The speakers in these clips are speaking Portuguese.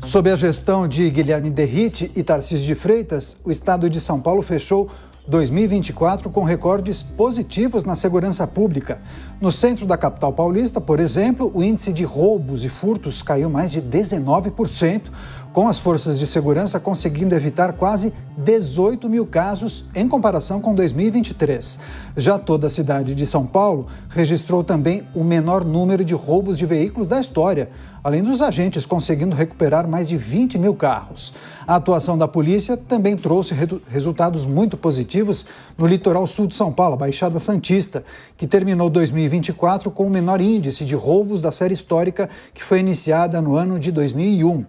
Sob a gestão de Guilherme Derrite e Tarcísio de Freitas, o estado de São Paulo fechou 2024 com recordes positivos na segurança pública. No centro da capital paulista, por exemplo, o índice de roubos e furtos caiu mais de 19%, com as forças de segurança conseguindo evitar quase 18 mil casos em comparação com 2023. Já toda a cidade de São Paulo registrou também o menor número de roubos de veículos da história, além dos agentes conseguindo recuperar mais de 20 mil carros. A atuação da polícia também trouxe resultados muito positivos no litoral sul de São Paulo, a Baixada Santista, que terminou 2024 com o menor índice de roubos da série histórica que foi iniciada no ano de 2001.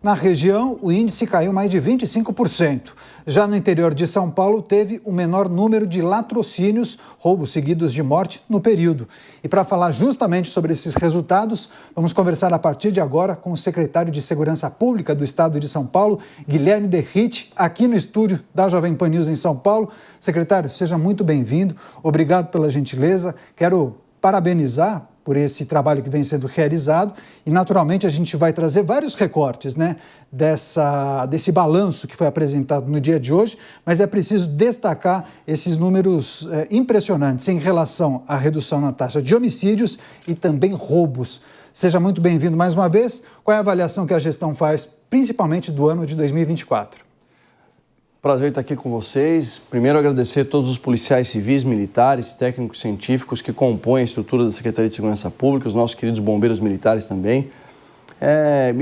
Na região, o índice caiu mais de 25%. Já no interior de São Paulo, teve o menor número de latrocínios, roubos seguidos de morte, no período. E para falar justamente sobre esses resultados, vamos conversar a partir de agora com o secretário de Segurança Pública do Estado de São Paulo, Guilherme Derrite, aqui no estúdio da Jovem Pan News em São Paulo. Secretário, seja muito bem-vindo. Obrigado pela gentileza. Quero parabenizar por esse trabalho que vem sendo realizado e, naturalmente, a gente vai trazer vários recortes, né, desse balanço que foi apresentado no dia de hoje, mas é preciso destacar esses números impressionantes em relação à redução na taxa de homicídios e também roubos. Seja muito bem-vindo mais uma vez. Qual é a avaliação que a gestão faz, principalmente do ano de 2024? Prazer estar aqui com vocês. Primeiro, agradecer a todos os policiais civis, militares, técnicos científicos que compõem a estrutura da Secretaria de Segurança Pública, os nossos queridos bombeiros militares também.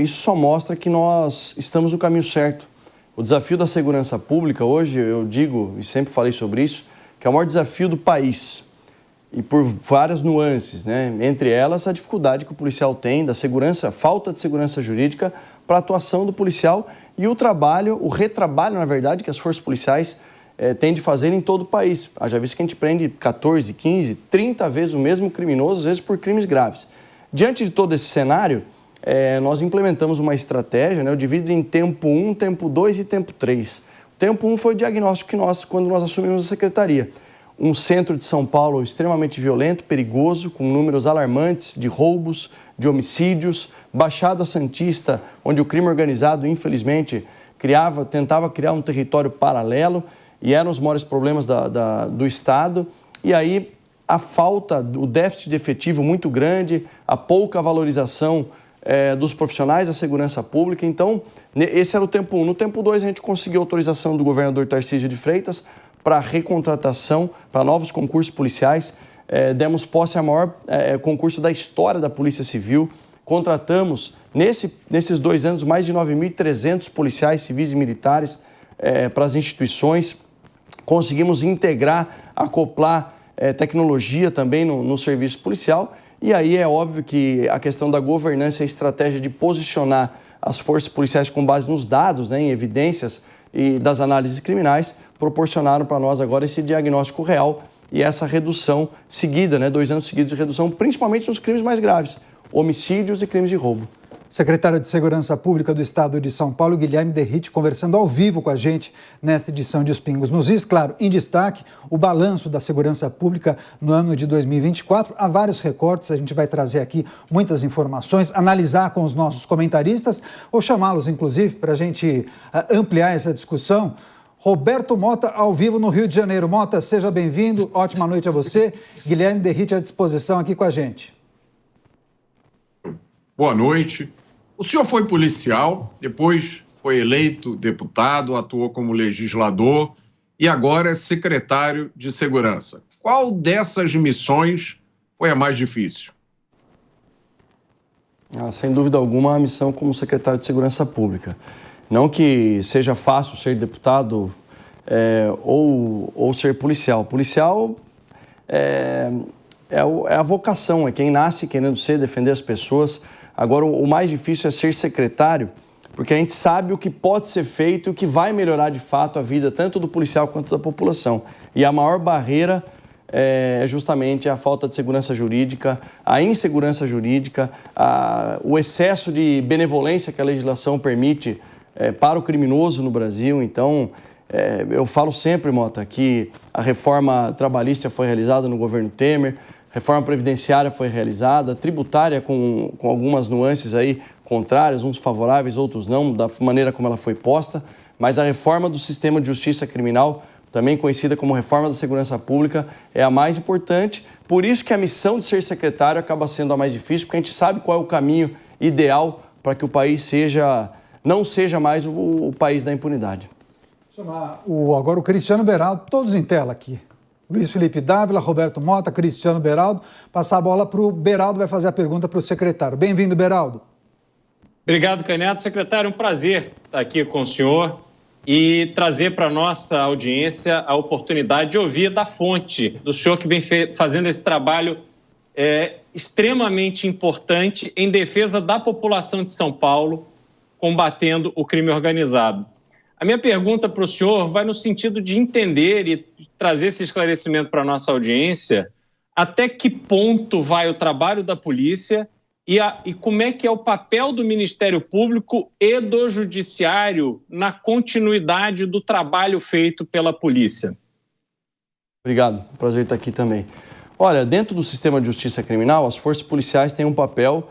Isso só mostra que nós estamos no caminho certo. O desafio da segurança pública, hoje, eu digo, e sempre falei sobre isso, que é o maior desafio do país. E por várias nuances, né? Entre elas, a dificuldade que o policial tem da segurança, a falta de segurança jurídica para a atuação do policial e o trabalho, o retrabalho, na verdade, que as forças policiais têm de fazer em todo o país. Já visto que a gente prende 14, 15, 30 vezes o mesmo criminoso, às vezes por crimes graves. Diante de todo esse cenário, nós implementamos uma estratégia, né? Eu divido em tempo 1, tempo 2 e tempo 3. O tempo 1 foi o diagnóstico que quando nós assumimos a secretaria. Um centro de São Paulo extremamente violento, perigoso, com números alarmantes de roubos, de homicídios. Baixada Santista, onde o crime organizado, infelizmente, tentava criar um território paralelo e eram os maiores problemas do Estado. E aí a falta, o déficit de efetivo muito grande, a pouca valorização dos profissionais da segurança pública. Então, esse era o tempo 1. No tempo 2, a gente conseguiu autorização do governador Tarcísio de Freitas para recontratação, para novos concursos policiais. Demos posse ao maior concurso da história da Polícia Civil. Contratamos, nesses 2 anos, mais de 9.300 policiais civis e militares para as instituições. Conseguimos integrar, acoplar tecnologia também no serviço policial. E aí é óbvio que a questão da governança e a estratégia de posicionar as forças policiais com base nos dados, né, em evidências e das análises criminais, proporcionaram para nós agora esse diagnóstico real e essa redução seguida, né, 2 anos seguidos de redução, principalmente nos crimes mais graves, homicídios e crimes de roubo. Secretário de Segurança Pública do Estado de São Paulo, Guilherme Derrite, conversando ao vivo com a gente nesta edição de Os Pingos nos Is. Claro, em destaque, o balanço da segurança pública no ano de 2024. Há vários recortes, a gente vai trazer aqui muitas informações, analisar com os nossos comentaristas, ou chamá-los, inclusive, para a gente ampliar essa discussão. Roberto Mota, ao vivo no Rio de Janeiro. Mota, seja bem-vindo, ótima noite a você. Guilherme Derrite à disposição aqui com a gente. Boa noite. O senhor foi policial, depois foi eleito deputado, atuou como legislador e agora é secretário de Segurança. Qual dessas missões foi a mais difícil? Sem dúvida alguma, a missão como secretário de Segurança Pública. Não que seja fácil ser deputado ou ser policial. Policial é a vocação, é quem nasce querendo defender as pessoas. Agora, o mais difícil é ser secretário, porque a gente sabe o que pode ser feito e o que vai melhorar de fato a vida tanto do policial quanto da população. E a maior barreira é justamente a falta de segurança jurídica, a insegurança jurídica, o excesso de benevolência que a legislação permite para o criminoso no Brasil. Então, eu falo sempre, Mota, que a reforma trabalhista foi realizada no governo Temer, reforma previdenciária foi realizada, tributária com algumas nuances aí, contrárias, uns favoráveis, outros não, da maneira como ela foi posta, mas a reforma do sistema de justiça criminal, também conhecida como reforma da segurança pública, é a mais importante. Por isso que a missão de ser secretário acaba sendo a mais difícil, porque a gente sabe qual é o caminho ideal para que o país não seja mais o país da impunidade. Chamar agora o Cristiano Beraldo, todos em tela aqui. Luiz Felipe Dávila, Roberto Mota, Cristiano Beraldo. Passar a bola para o Beraldo, vai fazer a pergunta para o secretário. Bem-vindo, Beraldo. Obrigado, Caneto. Secretário, um prazer estar aqui com o senhor e trazer para a nossa audiência a oportunidade de ouvir da fonte do senhor que vem fazendo esse trabalho extremamente importante em defesa da população de São Paulo, combatendo o crime organizado. A minha pergunta para o senhor vai no sentido de entender e trazer esse esclarecimento para a nossa audiência, até que ponto vai o trabalho da polícia e como é que é o papel do Ministério Público e do Judiciário na continuidade do trabalho feito pela polícia. Obrigado, prazer estar aqui também. Olha, dentro do sistema de justiça criminal, as forças policiais têm um papel,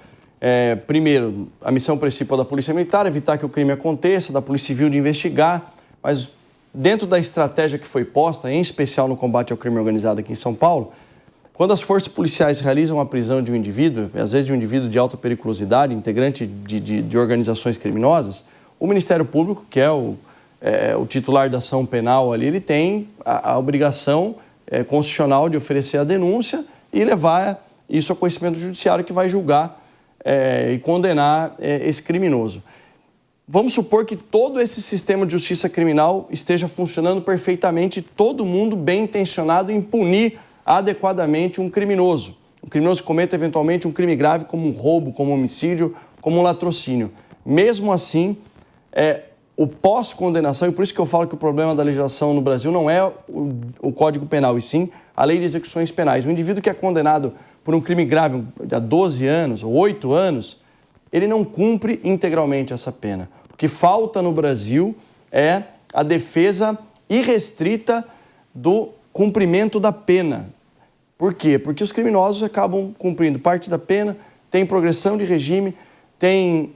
primeiro, a missão principal da Polícia Militar, evitar que o crime aconteça, da Polícia Civil de investigar, mas dentro da estratégia que foi posta, em especial no combate ao crime organizado aqui em São Paulo, quando as forças policiais realizam a prisão de um indivíduo, às vezes de um indivíduo de alta periculosidade, integrante de organizações criminosas, o Ministério Público, que é o titular da ação penal ali, ele tem a obrigação constitucional de oferecer a denúncia e levar isso ao conhecimento do judiciário, que vai julgar e condenar esse criminoso. Vamos supor que todo esse sistema de justiça criminal esteja funcionando perfeitamente, todo mundo bem intencionado em punir adequadamente um criminoso. Um criminoso que cometa eventualmente um crime grave como um roubo, como um homicídio, como um latrocínio. Mesmo assim, o pós-condenação, e por isso que eu falo que o problema da legislação no Brasil não é o Código Penal, e sim a Lei de Execuções Penais. O indivíduo que é condenado por um crime grave há 12 anos ou 8 anos, ele não cumpre integralmente essa pena. O que falta no Brasil é a defesa irrestrita do cumprimento da pena. Por quê? Porque os criminosos acabam cumprindo parte da pena, tem progressão de regime,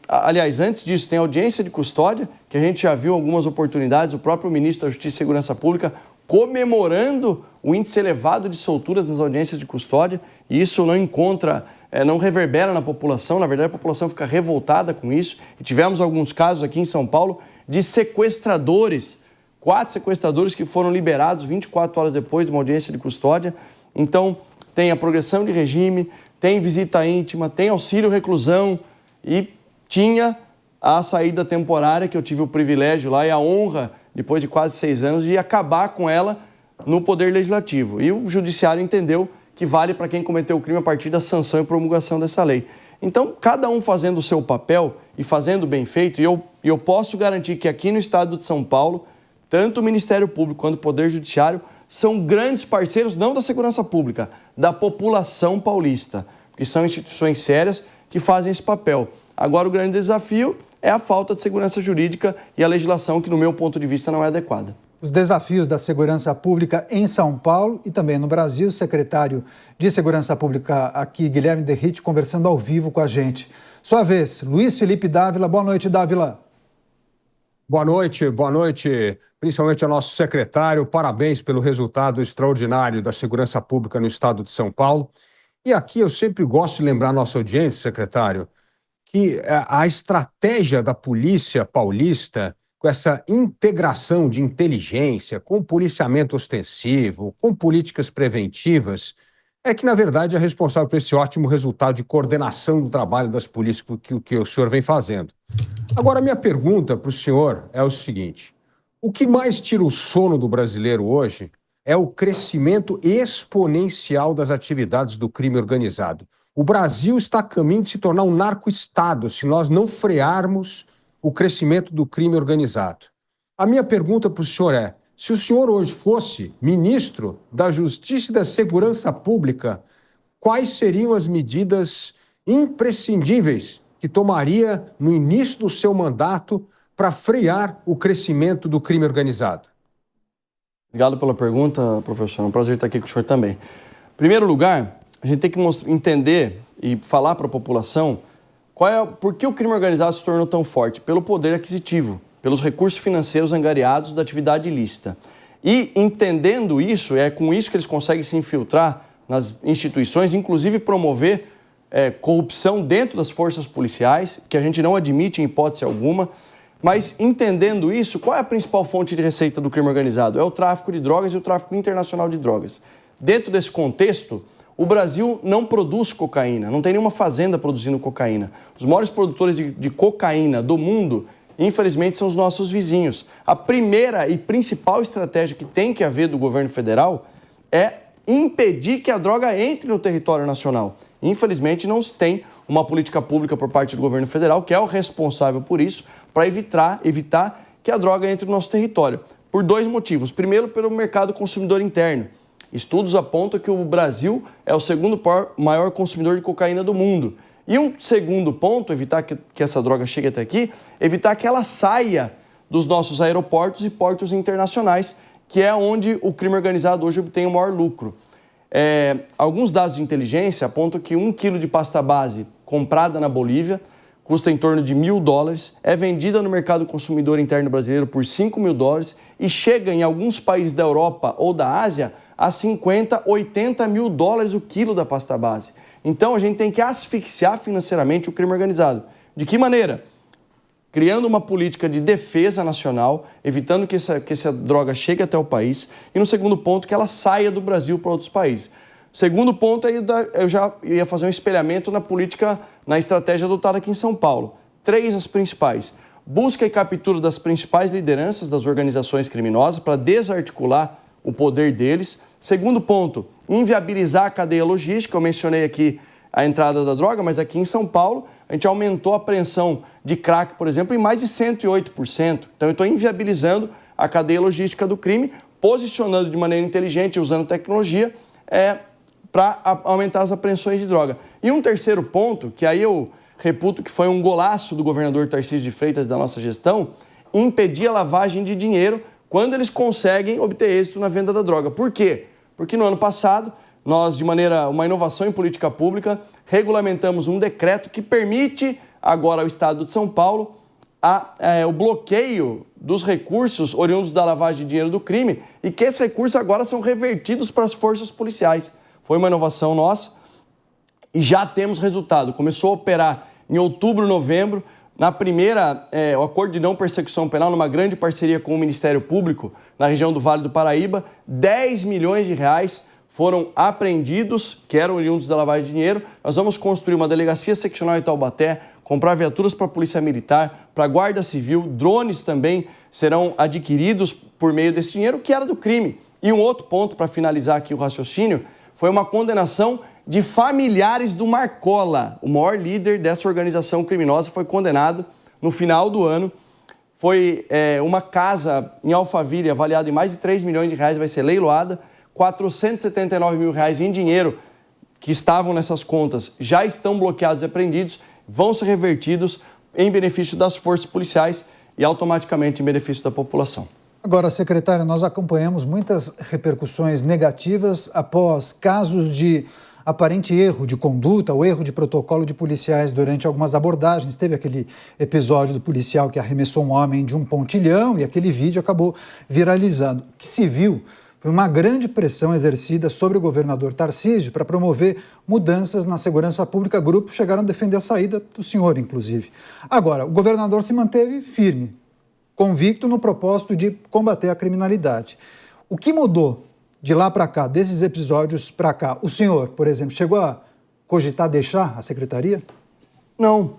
aliás, antes disso, tem audiência de custódia, que a gente já viu algumas oportunidades, o próprio ministro da Justiça e Segurança Pública comemorando o índice elevado de solturas nas audiências de custódia, e isso não reverbera na população, na verdade a população fica revoltada com isso, e tivemos alguns casos aqui em São Paulo de sequestradores, 4 sequestradores que foram liberados 24 horas depois de uma audiência de custódia. Então, tem a progressão de regime, tem visita íntima, tem auxílio reclusão e tinha a saída temporária, que eu tive o privilégio lá e a honra, depois de quase 6 anos, de acabar com ela no Poder Legislativo. E o Judiciário entendeu que vale para quem cometeu o crime a partir da sanção e promulgação dessa lei. Então, cada um fazendo o seu papel e fazendo bem feito, e eu posso garantir que aqui no estado de São Paulo, tanto o Ministério Público quanto o Poder Judiciário são grandes parceiros, não da segurança pública, da população paulista, porque são instituições sérias que fazem esse papel. Agora, o grande desafio é a falta de segurança jurídica e a legislação que, no meu ponto de vista, não é adequada. Os desafios da segurança pública em São Paulo e também no Brasil, o secretário de Segurança Pública aqui, Guilherme Derrite, conversando ao vivo com a gente. Sua vez, Luiz Felipe Dávila. Boa noite, Dávila. Boa noite, principalmente ao nosso secretário. Parabéns pelo resultado extraordinário da segurança pública no estado de São Paulo. E aqui eu sempre gosto de lembrar a nossa audiência, secretário, que a estratégia da polícia paulista, com essa integração de inteligência, com policiamento ostensivo, com políticas preventivas, é que, na verdade, é responsável por esse ótimo resultado de coordenação do trabalho das polícias que o senhor vem fazendo. Agora, minha pergunta para o senhor é o seguinte: o que mais tira o sono do brasileiro hoje é o crescimento exponencial das atividades do crime organizado. O Brasil está a caminho de se tornar um narco-estado se nós não frearmos o crescimento do crime organizado. A minha pergunta para o senhor é: se o senhor hoje fosse ministro da Justiça e da Segurança Pública, quais seriam as medidas imprescindíveis que tomaria no início do seu mandato para frear o crescimento do crime organizado? Obrigado pela pergunta, professor. É um prazer estar aqui com o senhor também. Em primeiro lugar, a gente tem que entender e falar para a população Por que o crime organizado se tornou tão forte? Pelo poder aquisitivo, pelos recursos financeiros angariados da atividade ilícita. E entendendo isso, é com isso que eles conseguem se infiltrar nas instituições, inclusive promover corrupção dentro das forças policiais, que a gente não admite em hipótese alguma. Mas entendendo isso, qual é a principal fonte de receita do crime organizado? É o tráfico de drogas e o tráfico internacional de drogas. Dentro desse contexto, o Brasil não produz cocaína, não tem nenhuma fazenda produzindo cocaína. Os maiores produtores de cocaína do mundo, infelizmente, são os nossos vizinhos. A primeira e principal estratégia que tem que haver do governo federal é impedir que a droga entre no território nacional. Infelizmente, não se tem uma política pública por parte do governo federal, que é o responsável por isso, para evitar que a droga entre no nosso território. Por dois motivos. Primeiro, pelo mercado consumidor interno. Estudos apontam que o Brasil é o segundo maior consumidor de cocaína do mundo. E um segundo ponto, evitar que essa droga chegue até aqui, evitar que ela saia dos nossos aeroportos e portos internacionais, que é onde o crime organizado hoje obtém o maior lucro. Alguns dados de inteligência apontam que 1 quilo de pasta base comprada na Bolívia custa em torno de $1.000, é vendida no mercado consumidor interno brasileiro por $5.000 e chega em alguns países da Europa ou da Ásia a $50, $80.000 o quilo da pasta base. Então a gente tem que asfixiar financeiramente o crime organizado. De que maneira? Criando uma política de defesa nacional, evitando que essa droga chegue até o país. E no segundo ponto, que ela saia do Brasil para outros países. Segundo ponto, eu já ia fazer um espelhamento na política, na estratégia adotada aqui em São Paulo. 3 as principais. Busca e captura das principais lideranças das organizações criminosas para desarticular o poder deles. Segundo ponto, inviabilizar a cadeia logística. Eu mencionei aqui a entrada da droga, mas aqui em São Paulo a gente aumentou a apreensão de crack, por exemplo, em mais de 108%. Então eu estou inviabilizando a cadeia logística do crime, posicionando de maneira inteligente, usando tecnologia, para aumentar as apreensões de droga. E um terceiro ponto, que aí eu reputo que foi um golaço do governador Tarcísio de Freitas da nossa gestão, impedir a lavagem de dinheiro quando eles conseguem obter êxito na venda da droga. Por quê? Porque no ano passado, nós, de uma inovação em política pública, regulamentamos um decreto que permite agora ao Estado de São Paulo o bloqueio dos recursos oriundos da lavagem de dinheiro do crime e que esses recursos agora são revertidos para as forças policiais. Foi uma inovação nossa e já temos resultado. Começou a operar em outubro, novembro, na primeira, o acordo de não persecução penal, numa grande parceria com o Ministério Público, na região do Vale do Paraíba, 10 milhões de reais foram apreendidos, que eram oriundos da lavagem de dinheiro. Nós vamos construir uma delegacia seccional em Taubaté, comprar viaturas para a Polícia Militar, para a Guarda Civil, drones também serão adquiridos por meio desse dinheiro, que era do crime. E um outro ponto, para finalizar aqui o raciocínio, foi uma condenação de familiares do Marcola, o maior líder dessa organização criminosa, foi condenado no final do ano. Foi uma casa em Alphaville, avaliada em mais de 3 milhões de reais, vai ser leiloada. 479 mil reais em dinheiro que estavam nessas contas já estão bloqueados e apreendidos, vão ser revertidos em benefício das forças policiais e automaticamente em benefício da população. Agora, secretário, nós acompanhamos muitas repercussões negativas após casos de aparente erro de conduta ou erro de protocolo de policiais durante algumas abordagens. Teve aquele episódio do policial que arremessou um homem de um pontilhão e aquele vídeo acabou viralizando. O que se viu foi uma grande pressão exercida sobre o governador Tarcísio para promover mudanças na segurança pública. Grupos chegaram a defender a saída do senhor, inclusive. Agora, o governador se manteve firme, convicto no propósito de combater a criminalidade. O que mudou de lá para cá, desses episódios para cá? O senhor, por exemplo, chegou a cogitar deixar a secretaria? Não.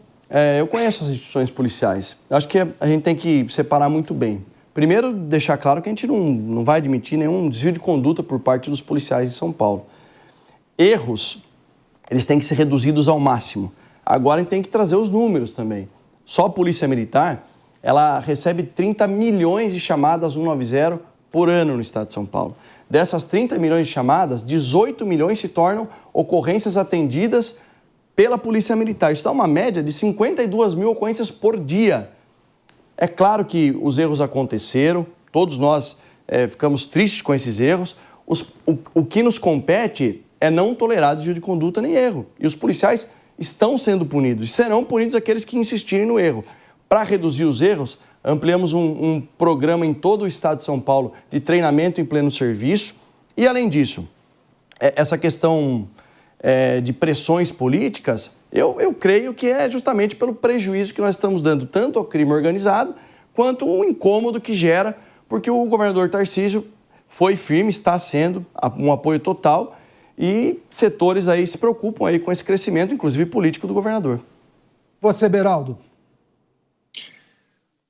Eu conheço as instituições policiais. Acho que a gente tem que separar muito bem. Primeiro, deixar claro que a gente não vai admitir nenhum desvio de conduta por parte dos policiais de São Paulo. Erros, eles têm que ser reduzidos ao máximo. Agora, a gente tem que trazer os números também. Só a Polícia Militar, ela recebe 30 milhões de chamadas 190 por ano no estado de São Paulo. Dessas 30 milhões de chamadas, 18 milhões se tornam ocorrências atendidas pela Polícia Militar. Isso dá uma média de 52 mil ocorrências por dia. É claro que os erros aconteceram, todos nós ficamos tristes com esses erros. O que nos compete é não tolerar desvio de conduta nem erro. E os policiais estão sendo punidos. E serão punidos aqueles que insistirem no erro. Para reduzir os erros, ampliamos um programa em todo o estado de São Paulo de treinamento em pleno serviço. E, além disso, essa questão de pressões políticas, eu creio que é justamente pelo prejuízo que nós estamos dando tanto ao crime organizado quanto o incômodo que gera, porque o governador Tarcísio foi firme, está sendo um apoio total e setores aí se preocupam aí com esse crescimento, inclusive político, do governador. Você, Beraldo.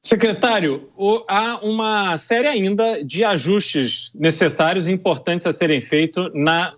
Secretário, há uma série ainda de ajustes necessários e importantes a serem feitos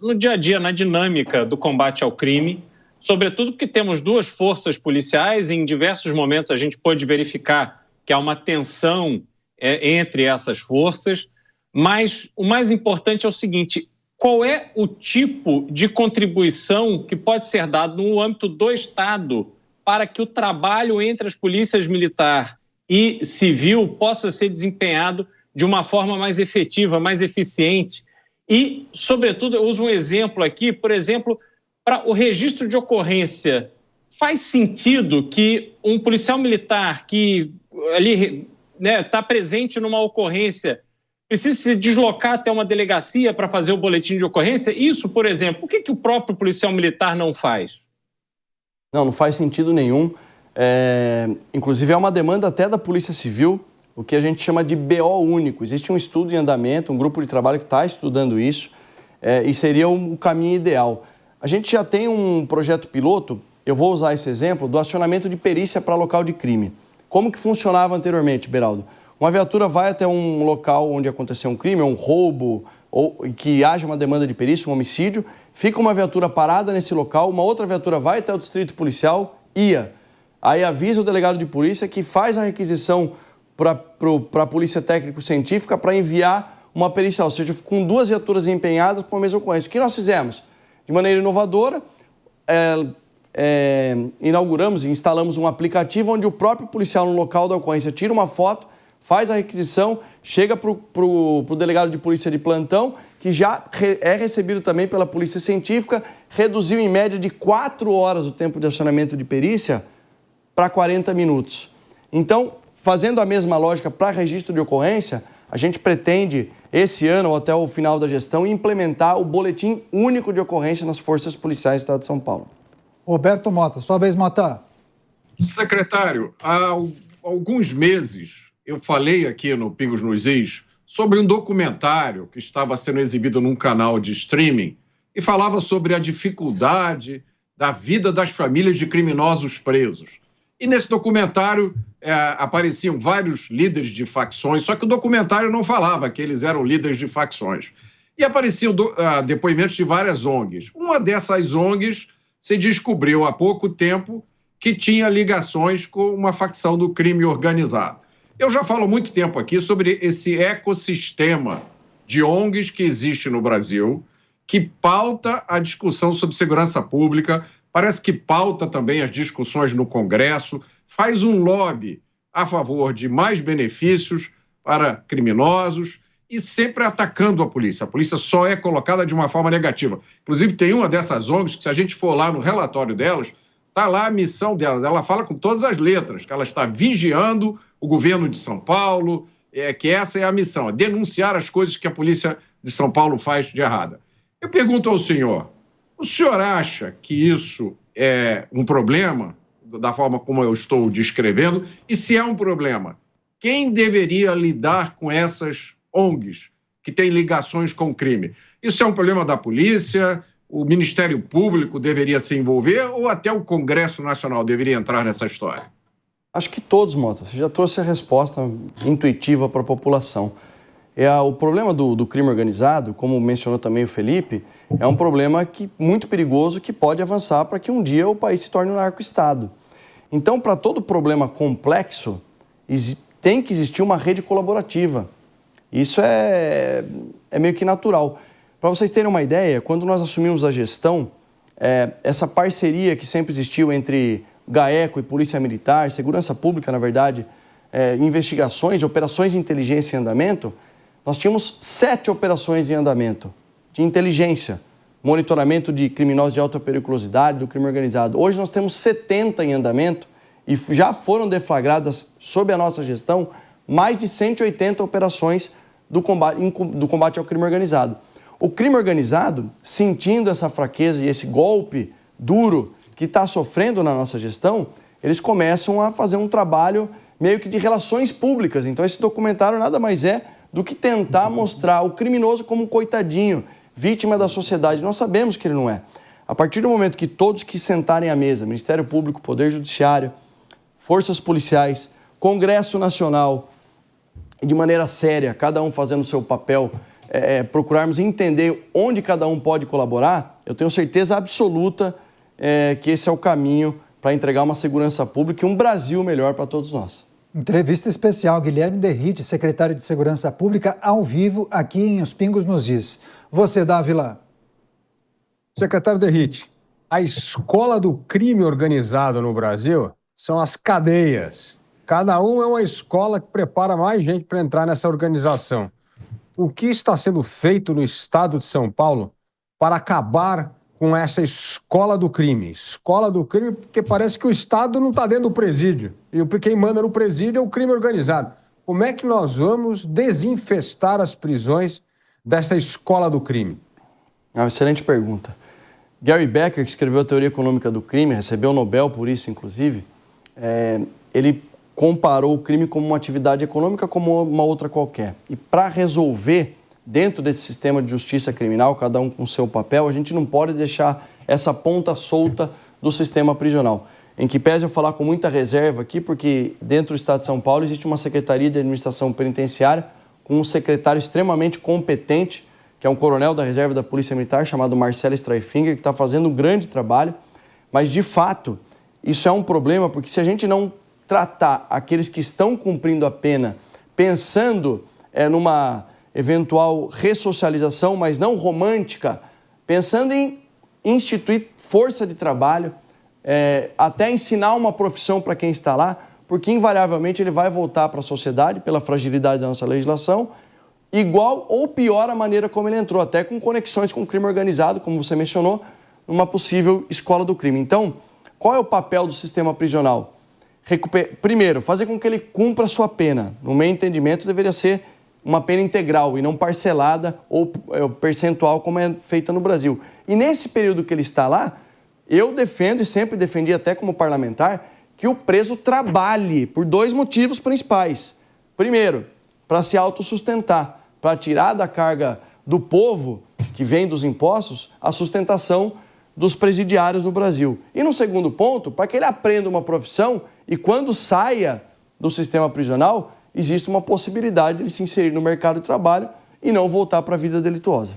no dia a dia, na dinâmica do combate ao crime, sobretudo porque temos duas forças policiais e em diversos momentos a gente pôde verificar que há uma tensão entre essas forças, mas o mais importante é o seguinte: qual é o tipo de contribuição que pode ser dado no âmbito do Estado para que o trabalho entre as polícias militar e civil possa ser desempenhado de uma forma mais efetiva, mais eficiente? E, sobretudo, eu uso um exemplo aqui, por exemplo, para o registro de ocorrência. Faz sentido que um policial militar que ali está presente numa ocorrência precisa se deslocar até uma delegacia para fazer o boletim de ocorrência? Isso, por exemplo, por que o próprio policial militar não faz? Não faz sentido nenhum. Inclusive é uma demanda até da Polícia Civil, o que a gente chama de BO único. Existe um estudo em andamento, um grupo de trabalho que está estudando isso, e seria o caminho ideal. A gente já tem um projeto piloto, eu vou usar esse exemplo, do acionamento de perícia para local de crime. Como que funcionava anteriormente, Beraldo? Uma viatura vai até um local onde aconteceu um crime, um roubo, ou que haja uma demanda de perícia, um homicídio, fica uma viatura parada nesse local, uma outra viatura vai até o distrito policial, aí avisa o delegado de polícia que faz a requisição para a polícia técnico-científica para enviar uma pericial, ou seja, com duas viaturas empenhadas para uma mesma ocorrência. O que nós fizemos? De maneira inovadora, inauguramos e instalamos um aplicativo onde o próprio policial no local da ocorrência tira uma foto, faz a requisição, chega para o delegado de polícia de plantão, que já é recebido também pela polícia científica, reduziu em média de 4 horas o tempo de acionamento de perícia para 40 minutos. Então, fazendo a mesma lógica para registro de ocorrência, a gente pretende, esse ano ou até o final da gestão, implementar o boletim único de ocorrência nas forças policiais do Estado de São Paulo. Roberto Mota, sua vez, Mota. Secretário, há alguns meses eu falei aqui no Pingos nos Is sobre um documentário que estava sendo exibido num canal de streaming e falava sobre a dificuldade da vida das famílias de criminosos presos. E nesse documentário apareciam vários líderes de facções, só que o documentário não falava que eles eram líderes de facções. E apareciam depoimentos de várias ONGs. Uma dessas ONGs se descobriu há pouco tempo que tinha ligações com uma facção do crime organizado. Eu já falo há muito tempo aqui sobre esse ecossistema de ONGs que existe no Brasil, que pauta a discussão sobre segurança pública, parece que pauta também as discussões no Congresso, faz um lobby a favor de mais benefícios para criminosos e sempre atacando a polícia. A polícia só é colocada de uma forma negativa. Inclusive, tem uma dessas ONGs que, se a gente for lá no relatório delas, está lá a missão delas. Ela fala com todas as letras, que ela está vigiando o governo de São Paulo, que essa é a missão, é denunciar as coisas que a polícia de São Paulo faz de errada. Eu pergunto ao senhor, o senhor acha que isso é um problema, da forma como eu estou descrevendo? E se é um problema, quem deveria lidar com essas ONGs que têm ligações com o crime? Isso é um problema da polícia? O Ministério Público deveria se envolver ou até o Congresso Nacional deveria entrar nessa história? Acho que todos, Mota. Você já trouxe a resposta intuitiva para a população. O problema do crime organizado, como mencionou também o Felipe, é um problema muito perigoso que pode avançar para que um dia o país se torne um narco-estado. Então, para todo problema complexo, tem que existir uma rede colaborativa. Isso é meio que natural. Para vocês terem uma ideia, quando nós assumimos a gestão, essa parceria que sempre existiu entre GAECO e Polícia Militar, Segurança Pública, na verdade, investigações, operações de inteligência em andamento, nós tínhamos 7 operações em andamento de inteligência monitoramento de criminosos de alta periculosidade, do crime organizado. Hoje nós temos 70 em andamento e já foram deflagradas, sob a nossa gestão, mais de 180 operações do combate ao crime organizado. O crime organizado, sentindo essa fraqueza e esse golpe duro que está sofrendo na nossa gestão, eles começam a fazer um trabalho meio que de relações públicas. Então esse documentário nada mais é do que tentar mostrar o criminoso como um coitadinho, vítima da sociedade. Nós sabemos que ele não é. A partir do momento que todos que sentarem à mesa, Ministério Público, Poder Judiciário, forças policiais, Congresso Nacional, e de maneira séria, cada um fazendo o seu papel, procurarmos entender onde cada um pode colaborar, eu tenho certeza absoluta que esse é o caminho para entregar uma segurança pública e um Brasil melhor para todos nós. Entrevista especial, Guilherme Derrite, secretário de Segurança Pública, ao vivo aqui em Os Pingos nos Is. Você, Dávila. Secretário Derrite, a escola do crime organizado no Brasil são as cadeias. Cada um é uma escola que prepara mais gente para entrar nessa organização. O que está sendo feito no estado de São Paulo para acabar com essa escola do crime? Escola do crime porque parece que o Estado não está dentro do presídio. E quem manda no presídio é o crime organizado. Como é que nós vamos desinfestar as prisões dessa escola do crime? É uma excelente pergunta. Gary Becker, que escreveu a Teoria Econômica do Crime, recebeu o Nobel por isso, inclusive, ele comparou o crime como uma atividade econômica como uma outra qualquer. E para resolver, dentro desse sistema de justiça criminal, cada um com o seu papel, a gente não pode deixar essa ponta solta do sistema prisional. Em que pese eu falar com muita reserva aqui, porque dentro do Estado de São Paulo existe uma Secretaria de Administração Penitenciária com um secretário extremamente competente, que é um coronel da reserva da Polícia Militar, chamado Marcelo Streiffinger, que está fazendo um grande trabalho. Mas, de fato, isso é um problema, porque se a gente não tratar aqueles que estão cumprindo a pena pensando numa eventual ressocialização, mas não romântica, pensando em instituir força de trabalho, até ensinar uma profissão para quem está lá, porque invariavelmente ele vai voltar para a sociedade pela fragilidade da nossa legislação, igual ou pior a maneira como ele entrou, até com conexões com o crime organizado, como você mencionou, numa possível escola do crime. Então, qual é o papel do sistema prisional? Primeiro, fazer com que ele cumpra a sua pena. No meu entendimento, deveria ser uma pena integral e não parcelada ou percentual como é feita no Brasil. E nesse período que ele está lá, eu defendo e sempre defendi até como parlamentar que o preso trabalhe por dois motivos principais. Primeiro, para se autossustentar, para tirar da carga do povo, que vem dos impostos, a sustentação dos presidiários no Brasil. E no segundo ponto, para que ele aprenda uma profissão e quando saia do sistema prisional, existe uma possibilidade de ele se inserir no mercado de trabalho e não voltar para a vida delituosa.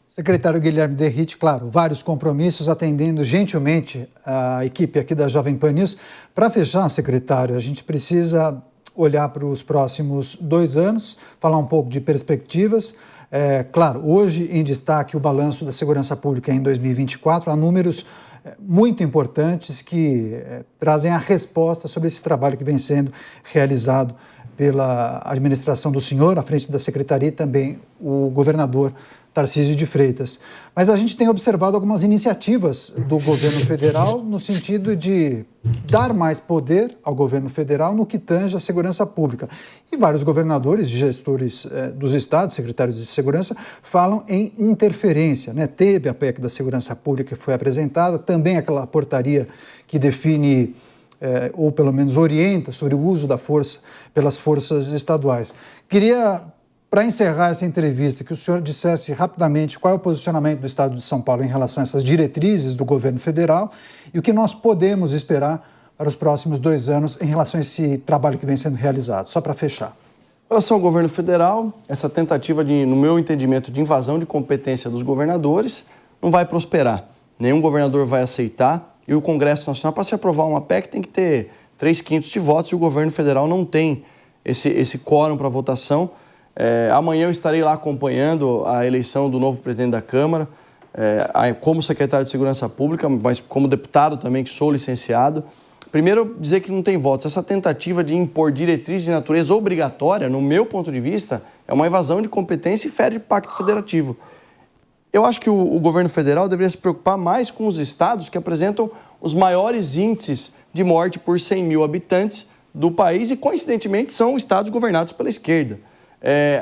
Secretário Guilherme Derrite, claro, vários compromissos, atendendo gentilmente a equipe aqui da Jovem Pan News. Para fechar, secretário, a gente precisa olhar para os próximos 2 anos, falar um pouco de perspectivas. Claro, hoje em destaque o balanço da segurança pública em 2024, há números muito importantes que trazem a resposta sobre esse trabalho que vem sendo realizado pela administração do senhor, à frente da secretaria, e também o governador Tarcísio de Freitas. Mas a gente tem observado algumas iniciativas do governo federal no sentido de dar mais poder ao governo federal no que tange a segurança pública. E vários governadores, gestores dos estados, secretários de segurança, falam em interferência, né? Teve a PEC da segurança pública que foi apresentada, também aquela portaria que define ou pelo menos orienta sobre o uso da força pelas forças estaduais. Queria, para encerrar essa entrevista, que o senhor dissesse rapidamente qual é o posicionamento do Estado de São Paulo em relação a essas diretrizes do governo federal e o que nós podemos esperar para os próximos 2 anos em relação a esse trabalho que vem sendo realizado. Só para fechar. Em relação ao governo federal, essa tentativa no meu entendimento, de invasão de competência dos governadores não vai prosperar. Nenhum governador vai aceitar. E o Congresso Nacional, para se aprovar uma PEC, tem que ter 3/5 de votos e o governo federal não tem esse quórum para votação. Amanhã eu estarei lá acompanhando a eleição do novo presidente da Câmara, como secretário de Segurança Pública, mas como deputado também, que sou licenciado. Primeiro, dizer que não tem votos. Essa tentativa de impor diretrizes de natureza obrigatória, no meu ponto de vista, é uma invasão de competência e fere de pacto federativo. Eu acho que o governo federal deveria se preocupar mais com os estados que apresentam os maiores índices de morte por 100 mil habitantes do país e, coincidentemente, são estados governados pela esquerda.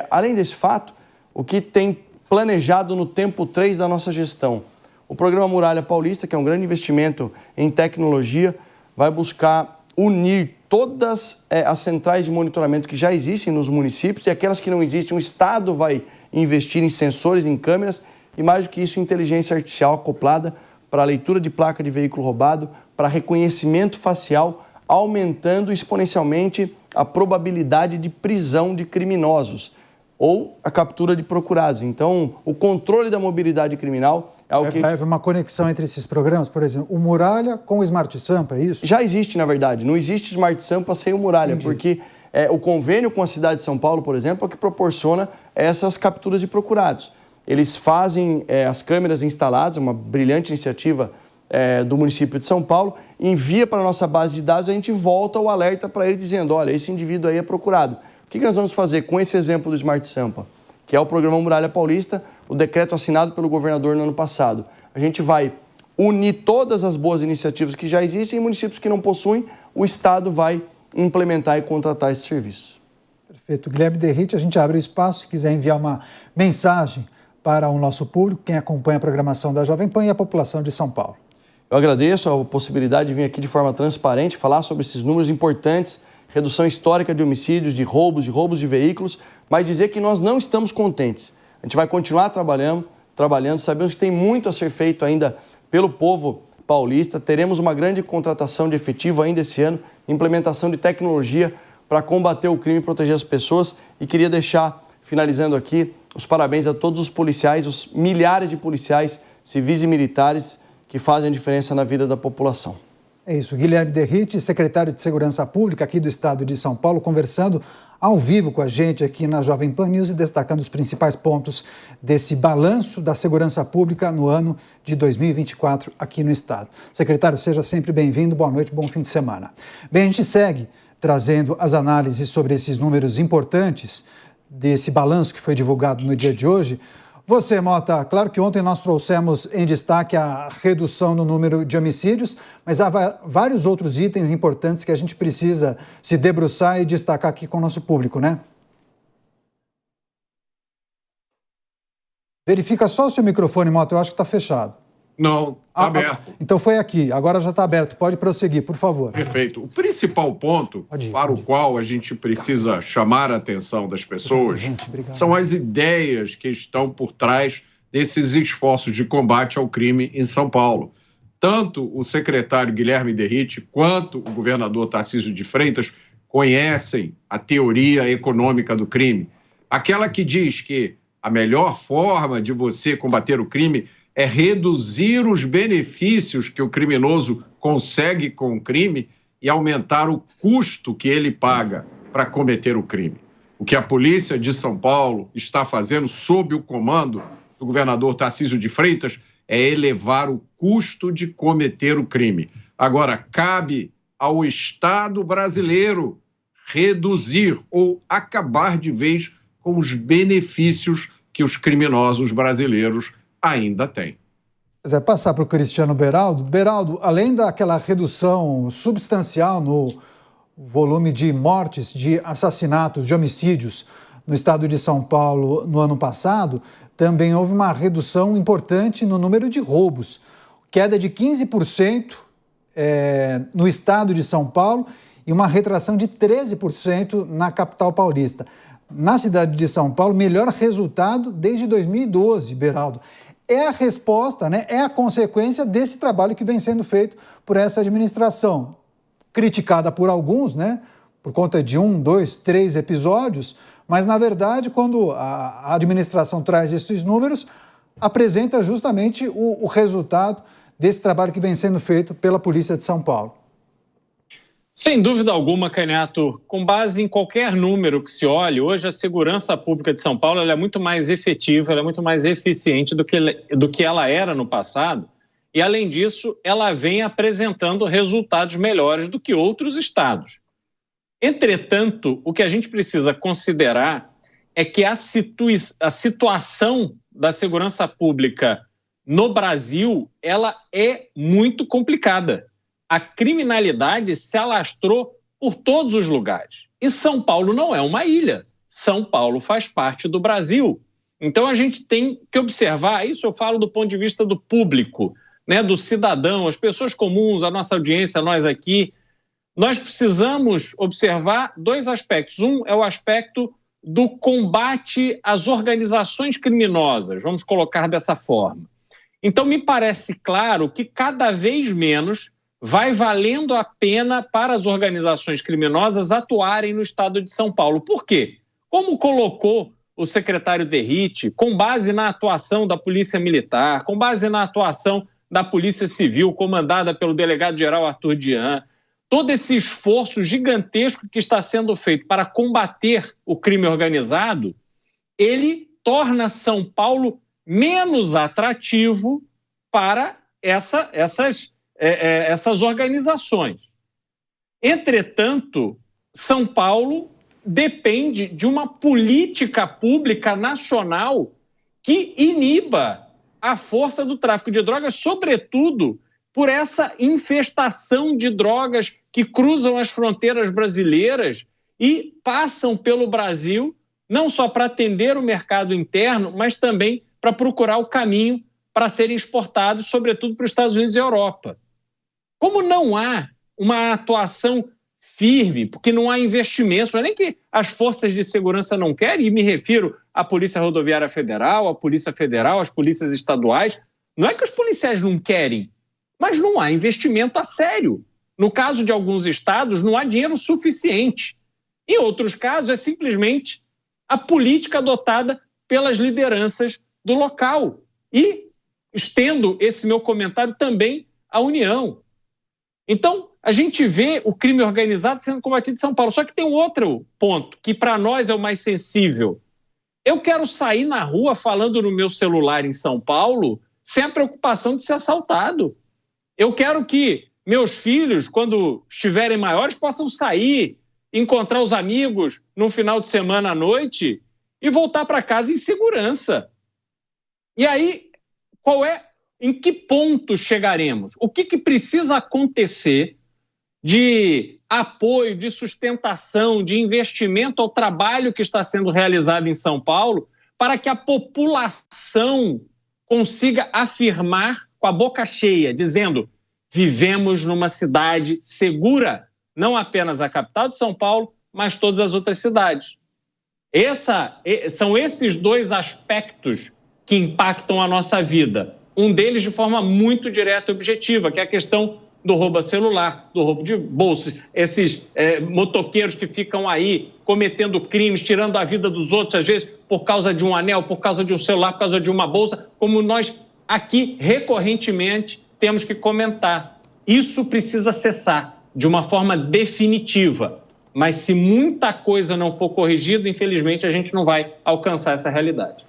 Além desse fato, o que tem planejado no tempo 3 da nossa gestão, o programa Muralha Paulista, que é um grande investimento em tecnologia, vai buscar unir todas as centrais de monitoramento que já existem nos municípios e aquelas que não existem, o Estado vai investir em sensores, em câmeras e, mais do que isso, inteligência artificial acoplada para a leitura de placa de veículo roubado, para reconhecimento facial, aumentando exponencialmente a probabilidade de prisão de criminosos ou a captura de procurados. Então, o controle da mobilidade criminal é o que... Vai haver uma conexão entre esses programas, por exemplo, o Muralha com o Smart Sampa, é isso? Já existe, na verdade. Não existe Smart Sampa sem o Muralha, Entendi. Porque o convênio com a cidade de São Paulo, por exemplo, é o que proporciona essas capturas de procurados. Eles fazem as câmeras instaladas, uma brilhante iniciativa do município de São Paulo, envia para a nossa base de dados, a gente volta o alerta para ele dizendo, olha, esse indivíduo aí é procurado. O que nós vamos fazer com esse exemplo do Smart Sampa, que é o programa Muralha Paulista, o decreto assinado pelo governador no ano passado? A gente vai unir todas as boas iniciativas que já existem em municípios que não possuem, o Estado vai implementar e contratar esses serviços. Perfeito. Guilherme Derrite, a gente abre o espaço, se quiser enviar uma mensagem para o nosso público, quem acompanha a programação da Jovem Pan e a população de São Paulo. Eu agradeço a possibilidade de vir aqui de forma transparente, falar sobre esses números importantes, redução histórica de homicídios, de roubos de veículos, mas dizer que nós não estamos contentes. A gente vai continuar trabalhando, sabemos que tem muito a ser feito ainda pelo povo paulista, teremos uma grande contratação de efetivo ainda esse ano, implementação de tecnologia para combater o crime e proteger as pessoas, e queria deixar, finalizando aqui, os parabéns a todos os policiais, os milhares de policiais civis e militares que fazem a diferença na vida da população. É isso, Guilherme Derrite, secretário de Segurança Pública aqui do estado de São Paulo, conversando ao vivo com a gente aqui na Jovem Pan News e destacando os principais pontos desse balanço da segurança pública no ano de 2024 aqui no estado. Secretário, seja sempre bem-vindo, boa noite, bom fim de semana. Bem, a gente segue trazendo as análises sobre esses números importantes desse balanço que foi divulgado no dia de hoje. Você, Mota, claro que ontem nós trouxemos em destaque a redução no número de homicídios, mas há vários outros itens importantes que a gente precisa se debruçar e destacar aqui com o nosso público, né? Verifica só o seu microfone, Mota, eu acho que está fechado. Não, está aberto. Então foi aqui, agora já está aberto. Pode prosseguir, por favor. Perfeito. O principal ponto para o qual a gente precisa chamar a atenção das pessoas são as ideias que estão por trás desses esforços de combate ao crime em São Paulo. Tanto o secretário Guilherme Derrite quanto o governador Tarcísio de Freitas conhecem a teoria econômica do crime. Aquela que diz que a melhor forma de você combater o crime é reduzir os benefícios que o criminoso consegue com o crime e aumentar o custo que ele paga para cometer o crime. O que a polícia de São Paulo está fazendo sob o comando do governador Tarcísio de Freitas é elevar o custo de cometer o crime. Agora, cabe ao Estado brasileiro reduzir ou acabar de vez com os benefícios que os criminosos brasileiros ainda tem. Passar para o Cristiano Beraldo. Beraldo, além daquela redução substancial no volume de mortes, de assassinatos, de homicídios no estado de São Paulo no ano passado, também houve uma redução importante no número de roubos. Queda de 15% no estado de São Paulo e uma retração de 13% na capital paulista. Na cidade de São Paulo, melhor resultado desde 2012, Beraldo. É a resposta, né? É a consequência desse trabalho que vem sendo feito por essa administração, criticada por alguns, né? Por conta de 1, 2, 3 episódios, mas, na verdade, quando a administração traz esses números, apresenta justamente o resultado desse trabalho que vem sendo feito pela Polícia de São Paulo. Sem dúvida alguma, Caneto, com base em qualquer número que se olhe, hoje a segurança pública de São Paulo ela é muito mais efetiva, ela é muito mais eficiente do que ela era no passado. E, além disso, ela vem apresentando resultados melhores do que outros estados. Entretanto, o que a gente precisa considerar é que a situação da segurança pública no Brasil, ela é muito complicada. A criminalidade se alastrou por todos os lugares. E São Paulo não é uma ilha. São Paulo faz parte do Brasil. Então a gente tem que observar, isso eu falo do ponto de vista do público, né, do cidadão, as pessoas comuns, a nossa audiência, nós aqui. Nós precisamos observar dois aspectos. Um é o aspecto do combate às organizações criminosas, vamos colocar dessa forma. Então, me parece claro que cada vez menos vai valendo a pena para as organizações criminosas atuarem no estado de São Paulo. Por quê? Como colocou o secretário Derrite, com base na atuação da Polícia Militar, com base na atuação da Polícia Civil, comandada pelo delegado-geral Arthur Dian, todo esse esforço gigantesco que está sendo feito para combater o crime organizado, ele torna São Paulo menos atrativo para essas organizações. Entretanto, São Paulo depende de uma política pública nacional que iniba a força do tráfico de drogas, sobretudo por essa infestação de drogas que cruzam as fronteiras brasileiras e passam pelo Brasil, não só para atender o mercado interno, mas também para procurar o caminho para serem exportados, sobretudo para os Estados Unidos e Europa. Como não há uma atuação firme, porque não há investimentos, não é nem que as forças de segurança não querem, e me refiro à Polícia Rodoviária Federal, à Polícia Federal, às polícias estaduais, não é que os policiais não querem, mas não há investimento a sério. No caso de alguns estados, não há dinheiro suficiente. Em outros casos, é simplesmente a política adotada pelas lideranças do local. E estendo esse meu comentário também à União. Então, a gente vê o crime organizado sendo combatido em São Paulo. Só que tem um outro ponto, que para nós é o mais sensível. Eu quero sair na rua falando no meu celular em São Paulo sem a preocupação de ser assaltado. Eu quero que meus filhos, quando estiverem maiores, possam sair, encontrar os amigos no final de semana à noite e voltar para casa em segurança. E aí, em que ponto chegaremos? O que precisa acontecer de apoio, de sustentação, de investimento ao trabalho que está sendo realizado em São Paulo para que a população consiga afirmar com a boca cheia, dizendo: vivemos numa cidade segura, não apenas a capital de São Paulo, mas todas as outras cidades. São esses dois aspectos que impactam a nossa vida. Um deles de forma muito direta e objetiva, que é a questão do roubo a celular, do roubo de bolsas, esses motoqueiros que ficam aí cometendo crimes, tirando a vida dos outros, às vezes por causa de um anel, por causa de um celular, por causa de uma bolsa, como nós aqui recorrentemente temos que comentar. Isso precisa cessar de uma forma definitiva, mas se muita coisa não for corrigida, infelizmente a gente não vai alcançar essa realidade.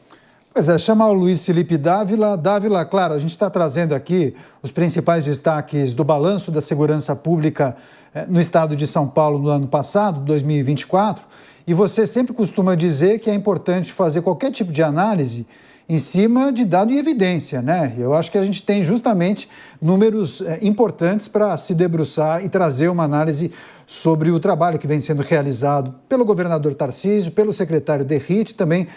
Pois é, chamar o Luiz Felipe Dávila. Dávila, claro, a gente está trazendo aqui os principais destaques do balanço da segurança pública no estado de São Paulo no ano passado, 2024, e você sempre costuma dizer que é importante fazer qualquer tipo de análise em cima de dado e evidência, né? Eu acho que a gente tem justamente números importantes para se debruçar e trazer uma análise sobre o trabalho que vem sendo realizado pelo governador Tarcísio, pelo secretário Derrite, também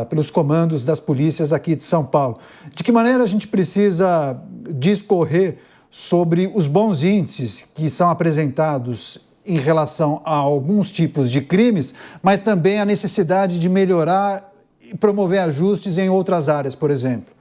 pelos comandos das polícias aqui de São Paulo. De que maneira a gente precisa discorrer sobre os bons índices que são apresentados em relação a alguns tipos de crimes, mas também a necessidade de melhorar e promover ajustes em outras áreas, por exemplo?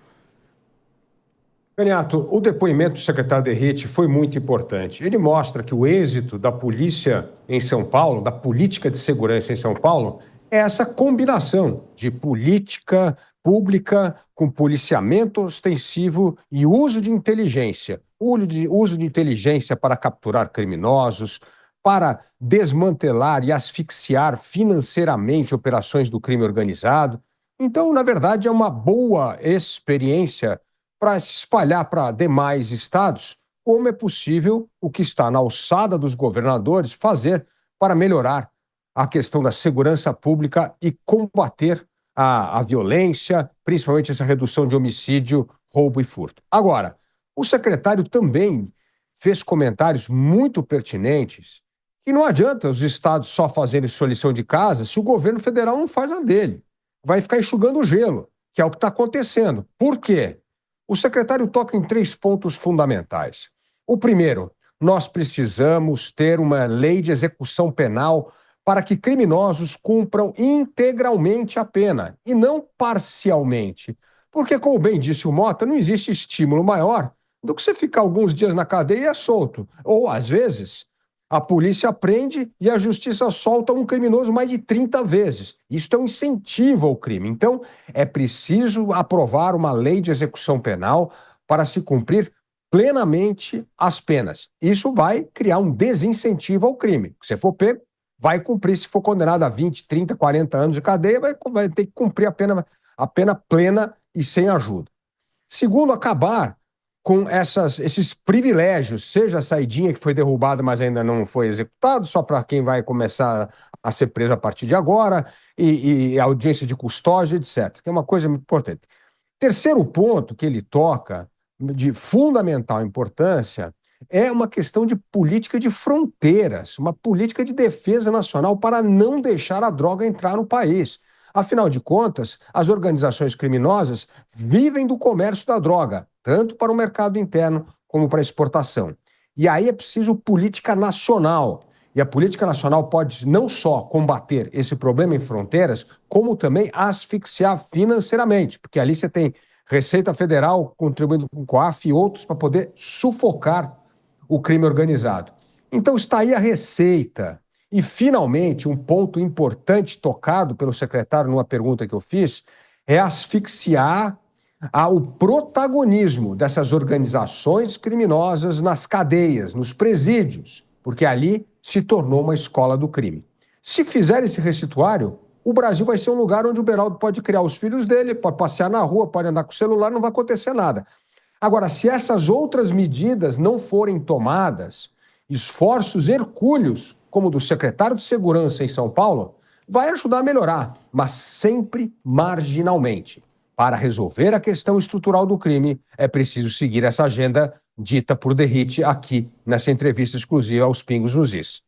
Caniato, o depoimento do secretário Derrite foi muito importante. Ele mostra que o êxito da polícia em São Paulo, da política de segurança em São Paulo, é essa combinação de política pública com policiamento ostensivo e uso de inteligência. Uso de inteligência para capturar criminosos, para desmantelar e asfixiar financeiramente operações do crime organizado. Então, na verdade, é uma boa experiência para se espalhar para demais estados como é possível o que está na alçada dos governadores fazer para melhorar a questão da segurança pública e combater a violência, principalmente essa redução de homicídio, roubo e furto. Agora, o secretário também fez comentários muito pertinentes que não adianta os estados só fazerem sua lição de casa se o governo federal não faz a dele. Vai ficar enxugando o gelo, que é o que está acontecendo. Por quê? O secretário toca em 3 pontos fundamentais. O primeiro, nós precisamos ter uma lei de execução penal para que criminosos cumpram integralmente a pena e não parcialmente. Porque, como bem disse o Mota, não existe estímulo maior do que você ficar alguns dias na cadeia e é solto. Ou, às vezes, a polícia prende e a justiça solta um criminoso mais de 30 vezes. Isso é um incentivo ao crime. Então, é preciso aprovar uma lei de execução penal para se cumprir plenamente as penas. Isso vai criar um desincentivo ao crime. Se for pego, vai cumprir. Se for condenado a 20, 30, 40 anos de cadeia, vai ter que cumprir a pena plena e sem ajuda. Segundo, acabar com esses privilégios, seja a saidinha que foi derrubada, mas ainda não foi executado, só para quem vai começar a ser preso a partir de agora, e a audiência de custódia, etc., que é uma coisa muito importante. Terceiro ponto que ele toca, de fundamental importância, é uma questão de política de fronteiras, uma política de defesa nacional para não deixar a droga entrar no país. Afinal de contas, as organizações criminosas vivem do comércio da droga, tanto para o mercado interno como para a exportação. E aí é preciso política nacional. E a política nacional pode não só combater esse problema em fronteiras, como também asfixiar financeiramente, porque ali você tem Receita Federal contribuindo com o COAF e outros para poder sufocar o crime organizado. Então está aí a receita. E, finalmente, um ponto importante tocado pelo secretário numa pergunta que eu fiz é asfixiar o protagonismo dessas organizações criminosas nas cadeias, nos presídios, porque ali se tornou uma escola do crime. Se fizer esse receituário, o Brasil vai ser um lugar onde o Beraldo pode criar os filhos dele, pode passear na rua, pode andar com o celular, não vai acontecer nada. Agora, se essas outras medidas não forem tomadas, esforços hercúleos, como o do secretário de Segurança em São Paulo, vai ajudar a melhorar, mas sempre marginalmente. Para resolver a questão estrutural do crime, é preciso seguir essa agenda dita por Derrite aqui nessa entrevista exclusiva aos Pingos nos Is.